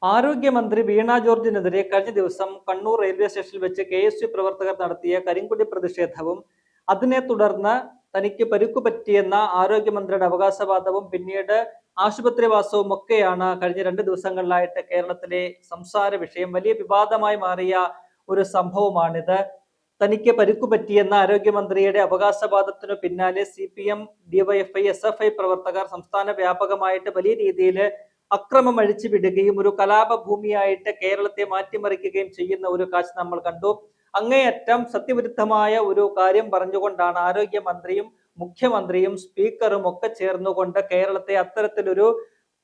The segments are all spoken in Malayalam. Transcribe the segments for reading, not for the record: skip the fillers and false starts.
ആരോഗ്യമന്ത്രി വീണ ജോർജിനെതിരെ കഴിഞ്ഞ ദിവസം കണ്ണൂർ റെയിൽവേ സ്റ്റേഷനിൽ വെച്ച് KSU പ്രവർത്തകർ നടത്തിയ കരിങ്കൊടി പ്രതിഷേധവും അതിനെ തുടർന്ന് തനിക്ക് പരിക്കു പറ്റിയെന്ന ആരോഗ്യമന്ത്രിയുടെ അവകാശവാദവും പിന്നീട് ആശുപത്രിവാസവും ഒക്കെയാണ് കഴിഞ്ഞ 2 ദിവസങ്ങളിലായിട്ട് കേരളത്തിലെ സംസാര വിഷയം. വലിയ വിവാദമായി മാറിയ ഒരു സംഭവമാണിത്. തനിക്ക് പരിക്കു പറ്റിയെന്ന ആരോഗ്യമന്ത്രിയുടെ അവകാശവാദത്തിനു പിന്നാലെ CPM, DYFI, SFI പ്രവർത്തകർ സംസ്ഥാന വ്യാപകമായിട്ട് വലിയ രീതിയിൽ അക്രമം അഴിച്ചു വിടുകയും ഒരു കലാപഭൂമിയായിട്ട് കേരളത്തെ മാറ്റിമറിക്കുകയും ചെയ്യുന്ന ഒരു കാഴ്ച നമ്മൾ കണ്ടു. അങ്ങേയറ്റം സത്യവിരുദ്ധമായ ഒരു കാര്യം പറഞ്ഞുകൊണ്ടാണ് ആരോഗ്യമന്ത്രിയും മുഖ്യമന്ത്രിയും സ്പീക്കറും ഒക്കെ ചേർന്നുകൊണ്ട് കേരളത്തെ അത്തരത്തിലൊരു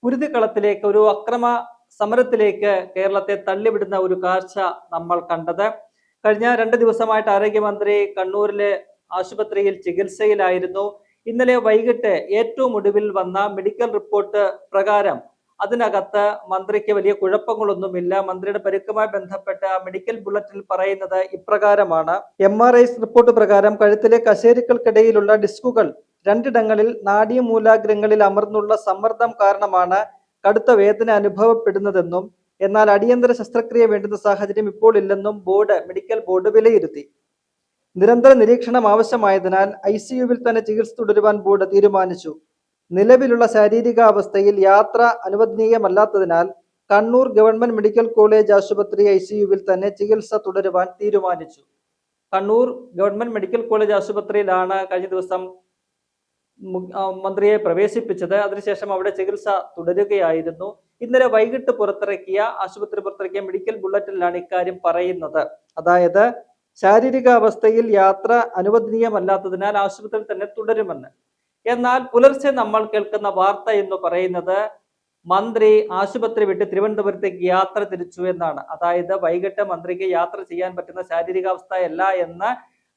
കുരുതിക്കളത്തിലേക്ക്, ഒരു അക്രമ സമരത്തിലേക്ക് കേരളത്തെ തള്ളിവിടുന്ന ഒരു കാഴ്ച നമ്മൾ കണ്ടത്. കഴിഞ്ഞ 2 ദിവസമായിട്ട് ആരോഗ്യമന്ത്രി കണ്ണൂരിലെ ആശുപത്രിയിൽ ചികിത്സയിലായിരുന്നു. ഇന്നലെ വൈകിട്ട് ഏറ്റവും ഒടുവിൽ വന്ന മെഡിക്കൽ റിപ്പോർട്ട് പ്രകാരം അതിനകത്ത് മന്ത്രിക്ക് വലിയ കുഴപ്പങ്ങളൊന്നുമില്ല. മന്ത്രിയുടെ പരിക്കുമായി ബന്ധപ്പെട്ട് മെഡിക്കൽ ബുള്ളറ്റിൽ പറയുന്നത് ഇപ്രകാരമാണ്. MRI റിപ്പോർട്ട് പ്രകാരം കഴുത്തിലെ കശേരുക്കൾക്കിടയിലുള്ള ഡിസ്കുകൾ 2 ഇടങ്ങളിൽ നാഡീമൂലാഗ്രങ്ങളിൽ അമർന്നുള്ള സമ്മർദ്ദം കാരണമാണ് കടുത്ത വേദന അനുഭവപ്പെടുന്നതെന്നും എന്നാൽ അടിയന്തര ശസ്ത്രക്രിയ വേണ്ടുന്ന സാഹചര്യം ഇപ്പോൾ ഇല്ലെന്നും മെഡിക്കൽ ബോർഡ് വിലയിരുത്തി. നിരന്തര നിരീക്ഷണം ആവശ്യമായതിനാൽ ICUവിൽ തന്നെ ചികിത്സ തുടരുവാൻ ബോർഡ് തീരുമാനിച്ചു. നിലവിലുള്ള ശാരീരികാവസ്ഥയിൽ യാത്ര അനുവദനീയമല്ലാത്തതിനാൽ കണ്ണൂർ ഗവൺമെന്റ് മെഡിക്കൽ കോളേജ് ആശുപത്രി ICUവിൽ തന്നെ ചികിത്സ തുടരുവാൻ തീരുമാനിച്ചു. കണ്ണൂർ ഗവൺമെന്റ് മെഡിക്കൽ കോളേജ് ആശുപത്രിയിലാണ് കഴിഞ്ഞ ദിവസം മന്ത്രിയെ പ്രവേശിപ്പിച്ചത്. അതിനുശേഷം അവിടെ ചികിത്സ തുടരുകയായിരുന്നു. ഇന്നലെ വൈകിട്ട് ആശുപത്രി പുറത്തിറക്കിയ മെഡിക്കൽ ബുള്ളറ്റിലാണ് ഇക്കാര്യം പറയുന്നത്. അതായത് ശാരീരികാവസ്ഥയിൽ യാത്ര അനുവദനീയമല്ലാത്തതിനാൽ ആശുപത്രിയിൽ തന്നെ തുടരുമെന്ന്. എന്നാൽ പുലർച്ചെ നമ്മൾ കേൾക്കുന്ന വാർത്ത എന്ന് പറയുന്നത് മന്ത്രി ആശുപത്രി വിട്ട് തിരുവനന്തപുരത്തേക്ക് യാത്ര തിരിച്ചു എന്നാണ്. അതായത് വൈകിട്ട് മന്ത്രിക്ക് യാത്ര ചെയ്യാൻ പറ്റുന്ന ശാരീരികാവസ്ഥയല്ല എന്ന്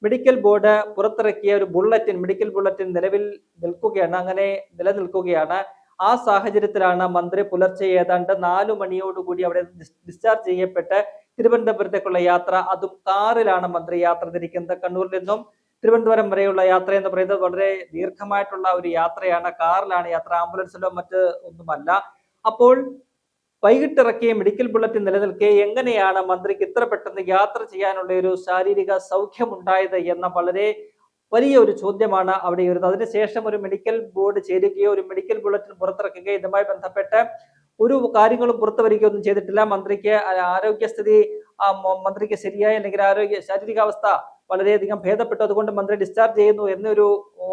മെഡിക്കൽ ബോർഡ് പുറത്തിറക്കിയ ഒരു മെഡിക്കൽ ബുള്ളറ്റിൻ നിലനിൽക്കുകയാണ്. ആ സാഹചര്യത്തിലാണ് മന്ത്രി പുലർച്ചെ ഏതാണ്ട് 4 മണിയോടുകൂടി അവിടെ ഡിസ്ചാർജ് ചെയ്യപ്പെട്ട് തിരുവനന്തപുരത്തേക്കുള്ള യാത്ര, അതും കാറിലാണ് മന്ത്രി യാത്ര തിരിക്കുന്നത്. കണ്ണൂരിൽ നിന്നും തിരുവനന്തപുരം വരെയുള്ള യാത്ര എന്ന് പറയുന്നത് വളരെ ദീർഘമായിട്ടുള്ള ഒരു യാത്രയാണ്. കാറിലാണ് യാത്ര, ആംബുലൻസിലോ മറ്റ് ഒന്നുമല്ല. അപ്പോൾ വൈകിട്ടിറക്കിയ മെഡിക്കൽ ബുള്ളറ്റിൻ നിലനിൽക്കെ എങ്ങനെയാണ് മന്ത്രിക്ക് ഇത്ര പെട്ടെന്ന് യാത്ര ചെയ്യാനുള്ള ഒരു ശാരീരിക സൗഖ്യമുണ്ടായത് എന്ന വളരെ വലിയ ഒരു ചോദ്യമാണ് അവിടെ വരുന്നത്. അതിനുശേഷം ഒരു മെഡിക്കൽ ബോർഡ് ചേരുകയോ ഒരു മെഡിക്കൽ ബുള്ളറ്റിൻ പുറത്തിറക്കുകയോ ഇതുമായി ബന്ധപ്പെട്ട് ഒരു കാര്യങ്ങളും പുറത്തു വരികയൊന്നും ചെയ്തിട്ടില്ല. മന്ത്രിക്ക് ശരിയായ അല്ലെങ്കിൽ ശാരീരികാവസ്ഥ വളരെയധികം ഭേദപ്പെട്ടു, അതുകൊണ്ട് മന്ത്രി ഡിസ്ചാർജ് ചെയ്യുന്നു എന്നൊരു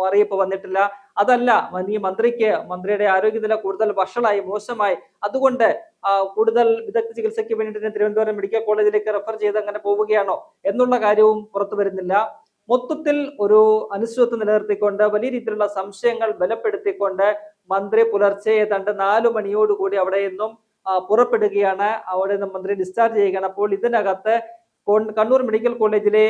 അറിയിപ്പ് വന്നിട്ടില്ല. അതല്ല, ഈ മന്ത്രിയുടെ ആരോഗ്യനില കൂടുതൽ വഷളായി, മോശമായി, അതുകൊണ്ട് കൂടുതൽ വിദഗ്ധ ചികിത്സയ്ക്ക് വേണ്ടിയിട്ട് തിരുവനന്തപുരം മെഡിക്കൽ കോളേജിലേക്ക് റെഫർ ചെയ്ത് അങ്ങനെ പോവുകയാണോ എന്നുള്ള കാര്യവും പുറത്തു വരുന്നില്ല. മൊത്തത്തിൽ ഒരു അനിശ്ചിതത്വം നിലനിർത്തിക്കൊണ്ട് വലിയ രീതിയിലുള്ള സംശയങ്ങൾ ബലപ്പെടുത്തിക്കൊണ്ട് മന്ത്രി പുലർച്ചെ ഏതാണ്ട് 4 മണിയോടുകൂടി അവിടെ നിന്നും പുറപ്പെടുകയാണ്. അവിടെ നിന്ന് മന്ത്രി ഡിസ്ചാർജ് ചെയ്യുകയാണ്. അപ്പോൾ ഇതിനകത്ത് കണ്ണൂർ മെഡിക്കൽ കോളേജിലെ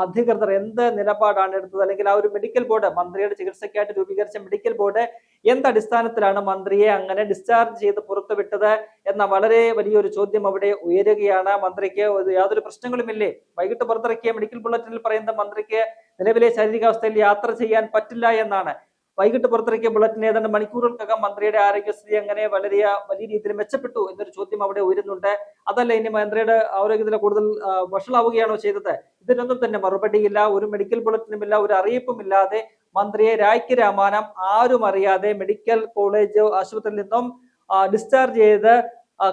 അധികൃതർ എന്ത് നിലപാടാണ് എടുത്തത്, അല്ലെങ്കിൽ ആ ഒരു മെഡിക്കൽ ബോർഡ്, മന്ത്രിയുടെ ചികിത്സയ്ക്കായിട്ട് രൂപീകരിച്ച മെഡിക്കൽ ബോർഡ് എന്ത് അടിസ്ഥാനത്തിലാണ് മന്ത്രിയെ അങ്ങനെ ഡിസ്ചാർജ് ചെയ്ത് പുറത്തുവിട്ടത് എന്ന വളരെ വലിയൊരു ചോദ്യം അവിടെ ഉയരുകയാണ്. മന്ത്രിക്ക് യാതൊരു പ്രശ്നങ്ങളുമില്ലേ? വൈകിട്ട് പുറത്തിറക്കിയ മെഡിക്കൽ ബുള്ളറ്റിനിൽ പറയുന്നത് മന്ത്രിക്ക് നിലവിലെ ശാരീരികാവസ്ഥയിൽ യാത്ര ചെയ്യാൻ പറ്റില്ല എന്നാണ്. വൈകിട്ട് പുറത്തിറക്കിയ ബുള്ളറ്റിൻ ഏതാണ്ട് മണിക്കൂറുകൾക്കകം മന്ത്രിയുടെ ആരോഗ്യസ്ഥിതി അങ്ങനെ വലിയ രീതിയിൽ മെച്ചപ്പെട്ടു എന്നൊരു ചോദ്യം അവിടെ ഉയരുന്നുണ്ട്. അതല്ല, ഇനി മന്ത്രിയുടെ ആരോഗ്യനില കൂടുതൽ വഷളാവുകയാണോ ചെയ്തത്? ഇതിനൊന്നും തന്നെ മറുപടിയില്ല. ഒരു മെഡിക്കൽ ബുള്ളറ്റിനുമില്ല, ഒരു അറിയിപ്പുമില്ലാതെ മന്ത്രിയെ രായ്ക്ക് രാമാനം ആരും അറിയാതെ മെഡിക്കൽ കോളേജ് ആശുപത്രിയിൽ നിന്നും ഡിസ്ചാർജ് ചെയ്ത്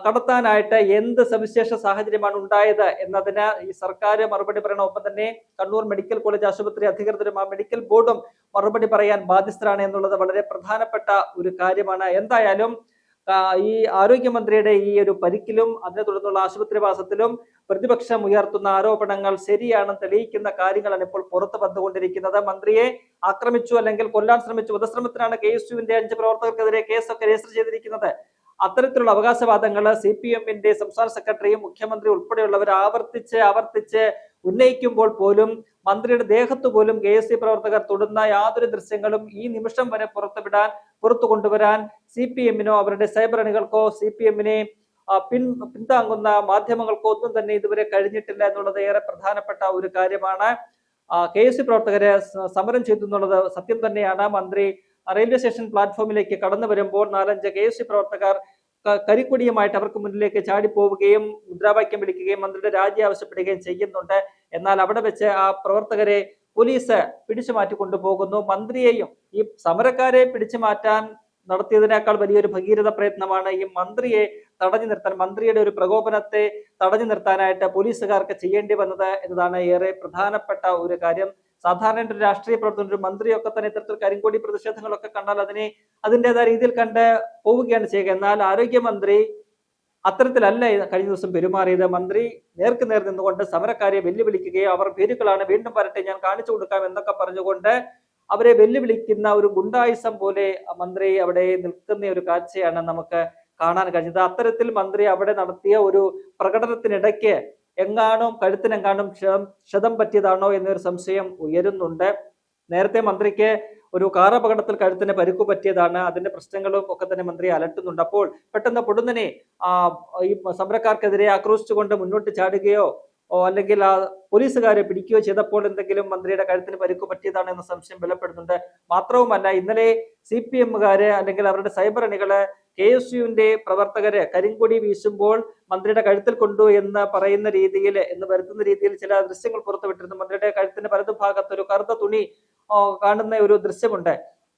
കടത്താനായിട്ട് എന്ത് സവിശേഷ സാഹചര്യമാണ് ഉണ്ടായത് എന്നതിന് ഈ സർക്കാർ മറുപടി പറയണം. ഒപ്പം തന്നെ കണ്ണൂർ മെഡിക്കൽ കോളേജ് ആശുപത്രി അധികൃതരും ആ മെഡിക്കൽ ബോർഡും മറുപടി പറയാൻ ബാധ്യസ്ഥരാണ് എന്നുള്ളത് വളരെ പ്രധാനപ്പെട്ട ഒരു കാര്യമാണ്. എന്തായാലും ഈ ആരോഗ്യമന്ത്രിയുടെ ഈ ഒരു പരിക്കിലും അതിനെ തുടർന്നുള്ള ആശുപത്രിവാസത്തിലും പ്രതിപക്ഷം ഉയർത്തുന്ന ആരോപണങ്ങൾ ശരിയാണെന്ന് തെളിയിക്കുന്ന കാര്യങ്ങളാണ് ഇപ്പോൾ പുറത്തു വന്നുകൊണ്ടിരിക്കുന്നത്. മന്ത്രിയെ ആക്രമിച്ചു അല്ലെങ്കിൽ കൊല്ലാൻ ശ്രമിച്ചു, വധശ്രമത്തിനാണ് KSUവിന്റെ 5 പ്രവർത്തകർക്കെതിരെ കേസൊക്കെ രജിസ്റ്റർ ചെയ്തിരിക്കുന്നത്. അത്തരത്തിലുള്ള അവകാശവാദങ്ങൾ CPMന്റെ സംസ്ഥാന സെക്രട്ടറിയും മുഖ്യമന്ത്രി ഉൾപ്പെടെയുള്ളവർ ആവർത്തിച്ച് ഉന്നയിക്കുമ്പോൾ പോലും മന്ത്രിയുടെ ദേഹത്തു പോലും KSU പ്രവർത്തകർ തൊടുന്ന യാതൊരു ദൃശ്യങ്ങളും ഈ നിമിഷം വരെ പുറത്തു കൊണ്ടുവരാൻ CPMനോ അവരുടെ സൈബർ അണികൾക്കോ CPMനെ പിന്താങ്ങുന്ന മാധ്യമങ്ങൾക്കോ ഒന്നും തന്നെ ഇതുവരെ കഴിഞ്ഞിട്ടില്ല എന്നുള്ളത് ഏറെ പ്രധാനപ്പെട്ട ഒരു കാര്യമാണ്. KSU പ്രവർത്തകരെ സമരം ചെയ്തു എന്നുള്ളത് സത്യം തന്നെയാണ്. മന്ത്രി റെയിൽവേ സ്റ്റേഷൻ പ്ലാറ്റ്ഫോമിലേക്ക് കടന്നു വരുമ്പോൾ 4-5 KSU പ്രവർത്തകർ കരിക്കൊടിയുമായിട്ട് അവർക്ക് മുന്നിലേക്ക് ചാടിപ്പോവുകയും മുദ്രാവാക്യം വിളിക്കുകയും മന്ത്രിയുടെ രാജി ആവശ്യപ്പെടുകയും ചെയ്യുന്നുണ്ട്. എന്നാൽ അവിടെ വെച്ച് ആ പ്രവർത്തകരെ പോലീസ് പിടിച്ചു മാറ്റി കൊണ്ടുപോകുന്നു. മന്ത്രിയെയും ഈ സമരക്കാരെ പിടിച്ചു മാറ്റാൻ നടത്തിയതിനേക്കാൾ വലിയൊരു ഭഗീരഥ പ്രയത്നമാണ് ഈ മന്ത്രിയെ തടഞ്ഞു നിർത്താൻ, മന്ത്രിയുടെ ഒരു പ്രകോപനത്തെ തടഞ്ഞു നിർത്താനായിട്ട് പോലീസുകാർക്ക് ചെയ്യേണ്ടി വന്നത് എന്നതാണ് ഏറെ പ്രധാനപ്പെട്ട ഒരു കാര്യം. സാധാരണ ഒരു രാഷ്ട്രീയ പ്രവർത്തനം, ഒരു മന്ത്രിയൊക്കെ തന്നെ ഇത്തരത്തിൽ കരിങ്കൊടി പ്രതിഷേധങ്ങളൊക്കെ കണ്ടാൽ അതിൻ്റെതായ രീതിയിൽ കണ്ട് പോവുകയാണ് ചെയ്യുക. എന്നാൽ ആരോഗ്യമന്ത്രി അത്തരത്തിലല്ല കഴിഞ്ഞ ദിവസം പെരുമാറിയത്. മന്ത്രി നേർക്ക് നേർ നിന്നുകൊണ്ട് സമരക്കാരെ വെല്ലുവിളിക്കുകയും അവർ ഭീരുക്കളാണ്, വീണ്ടും വരട്ടെ, ഞാൻ കാണിച്ചു കൊടുക്കാം എന്നൊക്കെ പറഞ്ഞുകൊണ്ട് അവരെ വെല്ലുവിളിക്കുന്ന ഒരു ഗുണ്ടായുസം പോലെ മന്ത്രി അവിടെ നിൽക്കുന്ന ഒരു കാഴ്ചയാണ് നമുക്ക് കാണാൻ കഴിഞ്ഞത്. അത്തരത്തിൽ മന്ത്രി അവിടെ നടത്തിയ ഒരു പ്രകടനത്തിനിടയ്ക്ക് കഴുത്തിനെങ്ങാനും ക്ഷതം പറ്റിയതാണോ എന്നൊരു സംശയം ഉയരുന്നുണ്ട്. നേരത്തെ മന്ത്രിക്ക് ഒരു കാർ അപകടത്തിൽ കഴുത്തിന് പരിക്കു പറ്റിയതാണ്. അതിന്റെ പ്രശ്നങ്ങളും ഒക്കെ തന്നെ മന്ത്രി അലട്ടുന്നുണ്ട്. അപ്പോൾ പെട്ടെന്ന് പൊടുന്നനെ ഈ സമരക്കാർക്കെതിരെ ആക്രോശിച്ചുകൊണ്ട് മുന്നോട്ട് ചാടുകയോ അല്ലെങ്കിൽ ആ പോലീസുകാരെ പിടിക്കുകയോ ചെയ്തപ്പോൾ എന്തെങ്കിലും മന്ത്രിയുടെ കഴുത്തിന് പരിക്കു പറ്റിയതാണ് എന്ന സംശയം ബലപ്പെടുന്നുണ്ട്. മാത്രവുമല്ല, ഇന്നലെ CPM-കാര് അല്ലെങ്കിൽ അവരുടെ സൈബർ അണികള് KSUവിന്റെ പ്രവർത്തകര് കരിങ്കൊടി വീശുമ്പോൾ മന്ത്രിയുടെ കഴുത്തിൽ കൊണ്ടു എന്ന് പറയുന്ന രീതിയിൽ വരുത്തുന്ന രീതിയിൽ ചില ദൃശ്യങ്ങൾ പുറത്തുവിട്ടിരുന്നു. മന്ത്രിയുടെ കഴുത്തിന്റെ വലതുഭാഗത്ത് ഒരു കറുത്ത തുണി കാണുന്ന ഒരു ദൃശ്യമുണ്ട്.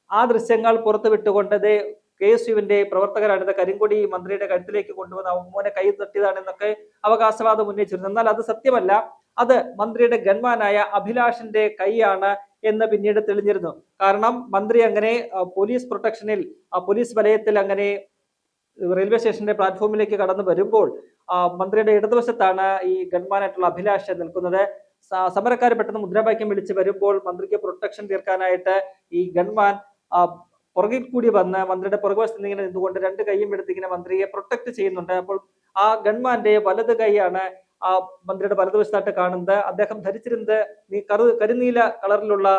ആ ദൃശ്യങ്ങൾ പുറത്തുവിട്ടുകൊണ്ട് KSUവിന്റെ പ്രവർത്തകരാണിത് കരിങ്കൊടി മന്ത്രിയുടെ കഴുത്തിലേക്ക് കൊണ്ടുവന്ന് മോനെ കൈ തട്ടിയതാണെന്നൊക്കെ അവകാശവാദം ഉന്നയിച്ചിരുന്നു. എന്നാൽ അത് സത്യമല്ല, അത് മന്ത്രിയുടെ ഗൺമാനായ അഭിലാഷിന്റെ കൈയാണ് എന്ന് പിന്നീട് തെളിഞ്ഞിരുന്നു. കാരണം മന്ത്രി അങ്ങനെ പോലീസ് പ്രൊട്ടക്ഷനിൽ പോലീസ് വലയത്തിൽ അങ്ങനെ റെയിൽവേ സ്റ്റേഷന്റെ പ്ലാറ്റ്ഫോമിലേക്ക് കടന്നു വരുമ്പോൾ മന്ത്രിയുടെ ഇടതുവശത്താണ് ഈ ഗൺമാനായിട്ടുള്ള അഭിലാഷ് നിൽക്കുന്നത്. സമരക്കാർ പെട്ടെന്ന് മുദ്രാവാക്യം വിളിച്ച് വരുമ്പോൾ മന്ത്രിക്ക് പ്രൊട്ടക്ഷൻ തീർക്കാനായിട്ട് ഈ ഗൺമാൻ പുറകിൽ കൂടി വന്ന് മന്ത്രിയുടെ പുറകുവശത്ത് ഇങ്ങനെ നിന്നുകൊണ്ട് രണ്ട് കൈയും എടുത്ത് ഇങ്ങനെ മന്ത്രിയെ പ്രൊട്ടക്ട് ചെയ്യുന്നുണ്ട്. അപ്പോൾ ആ ഗൺമാന്റെ വലത് കൈയാണ് ആ മന്ത്രിയുടെ വലതുവശത്തായിട്ട് കാണുന്നത്. അദ്ദേഹം ധരിച്ചിരുന്നത് കരിനീല കളറിലുള്ള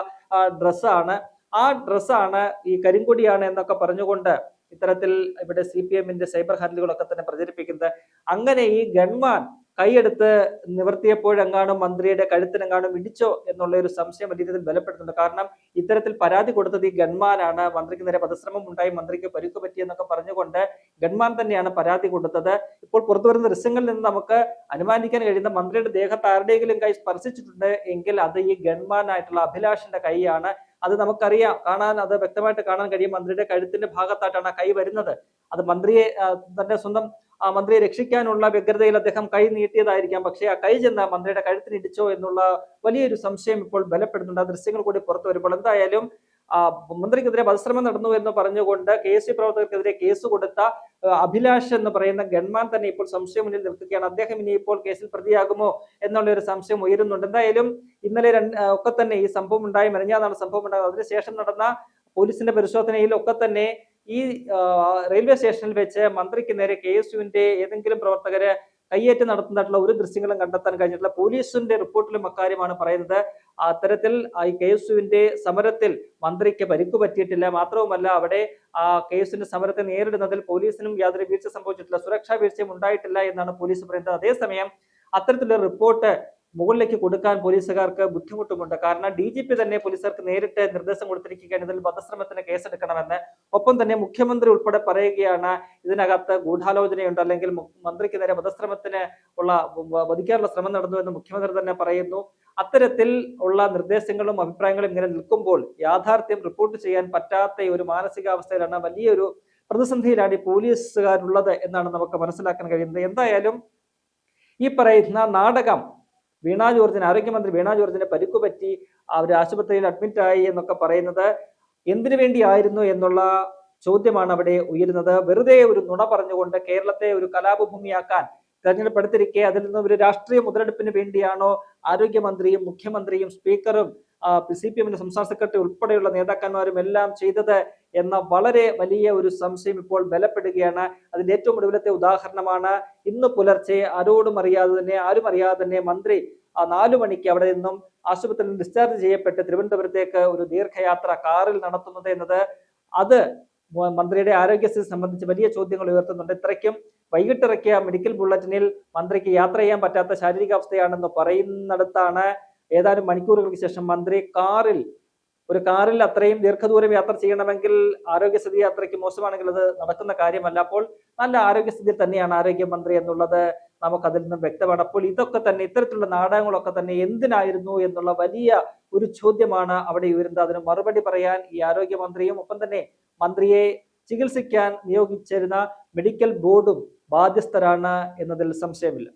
ഡ്രസ്സാണ്. ആ ഡ്രസ്സാണ് ഈ കരിങ്കൊടിയാണ് എന്നൊക്കെ പറഞ്ഞുകൊണ്ട് ഇത്തരത്തിൽ ഇവിടെ CPM-ന്റെ സൈബർ ഹാൻഡിലുകളൊക്കെ തന്നെ പ്രചരിപ്പിക്കുന്നത്. അങ്ങനെ ഈ ഗൺമാൻ കൈയെടുത്ത് നിവർത്തിയപ്പോഴെങ്ങാനും മന്ത്രിയുടെ കഴുത്തിനെങ്ങാനും ഇടിച്ചോ എന്നുള്ള ഒരു സംശയം വലിയ രീതിയിൽ ബലപ്പെടുന്നുണ്ട്. കാരണം ഇത്തരത്തിൽ പരാതി കൊടുത്തത് ഈ ഗൺമാനാണ്. മന്ത്രിക്ക് നേരെ വധശ്രമം ഉണ്ടായി, മന്ത്രിക്ക് പരിക്കു പറ്റിയെന്നൊക്കെ പറഞ്ഞുകൊണ്ട് ഗൺമാൻ തന്നെയാണ് പരാതി കൊടുത്തത്. ഇപ്പോൾ പുറത്തുവരുന്ന ദൃശ്യങ്ങളിൽ നിന്ന് നമുക്ക് അനുമാനിക്കാൻ കഴിയുന്ന മന്ത്രിയുടെ ദേഹത്ത് ആരുടെയെങ്കിലും കൈ സ്പർശിച്ചിട്ടുണ്ട് എങ്കിൽ അത് ഈ ഗൺമാനായിട്ടുള്ള അഭിലാഷിന്റെ കൈയാണ്. അത് നമുക്കറിയാം, അത് വ്യക്തമായിട്ട് കാണാൻ കഴിയും. മന്ത്രിയുടെ കഴുത്തിന്റെ ഭാഗത്തായിട്ടാണ് ആ കൈ വരുന്നത്. അത് മന്ത്രിയെ തന്റെ സ്വന്തം മന്ത്രിയെ രക്ഷിക്കാനുള്ള വ്യഗ്രതയിൽ അദ്ദേഹം കൈ നീട്ടിയതായിരിക്കാം. പക്ഷേ ആ കൈ ചെന്ന് മന്ത്രിയുടെ കഴുത്തിന് ഇടിച്ചോ എന്നുള്ള വലിയൊരു സംശയം ഇപ്പോൾ ബലപ്പെടുന്നുണ്ട്. ആ ദൃശ്യങ്ങൾ കൂടി പുറത്തു വരുമ്പോൾ എന്തായാലും മന്ത്രിക്കെതിരെ വധശ്രമം നടന്നു എന്ന് പറഞ്ഞുകൊണ്ട് KSU പ്രവർത്തകർക്കെതിരെ കേസ് കൊടുത്ത അഭിലാഷ് എന്ന് പറയുന്ന ഗൺമാൻ തന്നെ ഇപ്പോൾ സംശയം മുന്നിൽ നിൽക്കുകയാണ്. അദ്ദേഹം ഇനി ഇപ്പോൾ കേസിൽ പ്രതിയാകുമോ എന്നുള്ള ഒരു സംശയം ഉയരുന്നുണ്ട്. എന്തായാലും ഇന്നലെ ഒക്കെ തന്നെ ഈ സംഭവം ഉണ്ടായി, മെനഞ്ഞാന്നാണ് സംഭവം ഉണ്ടായത്. അതിനുശേഷം നടന്ന പോലീസിന്റെ പരിശോധനയിൽ ഒക്കെ തന്നെ ഈ റെയിൽവേ സ്റ്റേഷനിൽ വെച്ച് മന്ത്രിക്ക് നേരെ KSUവിന്റെ ഏതെങ്കിലും പ്രവർത്തകര് കയ്യേറ്റം നടത്തുന്നതായിട്ടുള്ള ഒരു ദൃശ്യങ്ങളും കണ്ടെത്താൻ കഴിഞ്ഞിട്ടില്ല. പോലീസിന്റെ റിപ്പോർട്ടിലും അക്കാര്യമാണ് പറയുന്നത്. അത്തരത്തിൽ ഈ KSUവിന്റെ സമരത്തിൽ മന്ത്രിക്ക് പരിക്കു പറ്റിയിട്ടില്ല. മാത്രവുമല്ല, അവിടെ KSUവിന്റെ സമരത്തെ നേരിടുന്നതിൽ പോലീസിനും യാതൊരു വീഴ്ച സംഭവിച്ചിട്ടില്ല, സുരക്ഷാ വീഴ്ചയും ഉണ്ടായിട്ടില്ല എന്നാണ് പോലീസ് പറയുന്നത്. അതേസമയം അത്തരത്തിലുള്ള റിപ്പോർട്ട് മുകളിലേക്ക് കൊടുക്കാൻ പോലീസുകാർക്ക് ബുദ്ധിമുട്ടുമുണ്ട്. കാരണം DGP തന്നെ പോലീസുകാർക്ക് നേരിട്ട് നിർദ്ദേശം കൊടുത്തിരിക്കുകയാണ് ഇതിൽ വധശ്രമത്തിന് കേസെടുക്കണമെന്ന്. ഒപ്പം തന്നെ മുഖ്യമന്ത്രി ഉൾപ്പെടെ പറയുകയാണ് ഇതിനകത്ത് ഗൂഢാലോചനയുണ്ട്, അല്ലെങ്കിൽ മന്ത്രിക്ക് നേരെ വധശ്രമത്തിന് വധിക്കാനുള്ള ശ്രമം നടന്നു എന്ന് മുഖ്യമന്ത്രി തന്നെ പറയുന്നു. അത്തരത്തിൽ ഉള്ള നിർദ്ദേശങ്ങളും അഭിപ്രായങ്ങളും ഇങ്ങനെ നിൽക്കുമ്പോൾ യാഥാർത്ഥ്യം റിപ്പോർട്ട് ചെയ്യാൻ പറ്റാത്ത ഒരു മാനസികാവസ്ഥയിലാണ്, വലിയൊരു പ്രതിസന്ധിയിലാണ് ഈ പോലീസുകാരുള്ളത് എന്നാണ് നമുക്ക് മനസ്സിലാക്കാൻ കഴിയുന്നത്. എന്തായാലും ഈ പറയുന്ന നാടകം ആരോഗ്യമന്ത്രി വീണ ജോർജിന് പരിക്കു പറ്റി അവർ ആശുപത്രിയിൽ അഡ്മിറ്റ് ആയി എന്നൊക്കെ പറയുന്നത് എന്തിനു വേണ്ടിയായിരുന്നു എന്നുള്ള ചോദ്യമാണ് അവിടെ ഉയരുന്നത്. വെറുതെ ഒരു നുണ പറഞ്ഞുകൊണ്ട് കേരളത്തെ ഒരു കലാപഭൂമിയാക്കാൻ തെരഞ്ഞെടുപ്പ് എടുത്തിരിക്കെ അതിൽ നിന്ന് ഒരു രാഷ്ട്രീയ മുതലെടുപ്പിന് വേണ്ടിയാണോ ആരോഗ്യമന്ത്രിയും മുഖ്യമന്ത്രിയും സ്പീക്കറും CPM-ന്റെ സംസ്ഥാന സെക്രട്ടറി ഉൾപ്പെടെയുള്ള നേതാക്കന്മാരും എല്ലാം ചെയ്തത് എന്ന വളരെ വലിയ ഒരു സംശയം ഇപ്പോൾ ബലപ്പെടുകയാണ്. അതിന്റെ ഏറ്റവും ഒടുവിലത്തെ ഉദാഹരണമാണ് ഇന്ന് പുലർച്ചെ ആരും അറിയാതെ തന്നെ മന്ത്രി 4 മണിക്ക് അവിടെ നിന്നും ആശുപത്രിയിൽ ഡിസ്ചാർജ് ചെയ്യപ്പെട്ട് തിരുവനന്തപുരത്തേക്ക് ഒരു ദീർഘയാത്ര കാറിൽ നടത്തുന്നത് എന്നത് അത് മന്ത്രിയുടെ ആരോഗ്യസ്ഥിതി സംബന്ധിച്ച് വലിയ ചോദ്യങ്ങൾ ഉയർത്തുന്നുണ്ട്. ഇത്രയ്ക്കും വൈകിട്ടിറക്കിയ മെഡിക്കൽ ബുള്ളറ്റിനിൽ മന്ത്രിക്ക് യാത്ര ചെയ്യാൻ പറ്റാത്ത ശാരീരികാവസ്ഥയാണെന്ന് പറയുന്നിടത്താണ് ഏതാനും മണിക്കൂറുകൾക്ക് ശേഷം മന്ത്രി കാറിൽ ഒരു കാറിൽ അത്രയും ദീർഘദൂരം യാത്ര ചെയ്യണമെങ്കിൽ ആരോഗ്യസ്ഥിതി അത്രയ്ക്ക് മോശമാണെങ്കിൽ അത് നടക്കുന്ന കാര്യമല്ല. അപ്പോൾ നല്ല ആരോഗ്യസ്ഥിതിയിൽ തന്നെയാണ് ആരോഗ്യമന്ത്രി എന്നുള്ളത് നമുക്കതിൽ നിന്നും വ്യക്തമാണ്. അപ്പോൾ ഇതൊക്കെ തന്നെ, ഇത്തരത്തിലുള്ള നാടകങ്ങളൊക്കെ തന്നെ എന്തിനായിരുന്നു എന്നുള്ള വലിയ ഒരു ചോദ്യമാണ് അവിടെ ഉയരുന്നത്. അതിന് മറുപടി പറയാൻ ഈ ആരോഗ്യമന്ത്രിയും ഒപ്പം തന്നെ മന്ത്രിയെ ചികിത്സിക്കാൻ നിയോഗിച്ചിരുന്ന മെഡിക്കൽ ബോർഡും ബാധ്യസ്ഥരാണ് എന്നതിൽ സംശയമില്ല.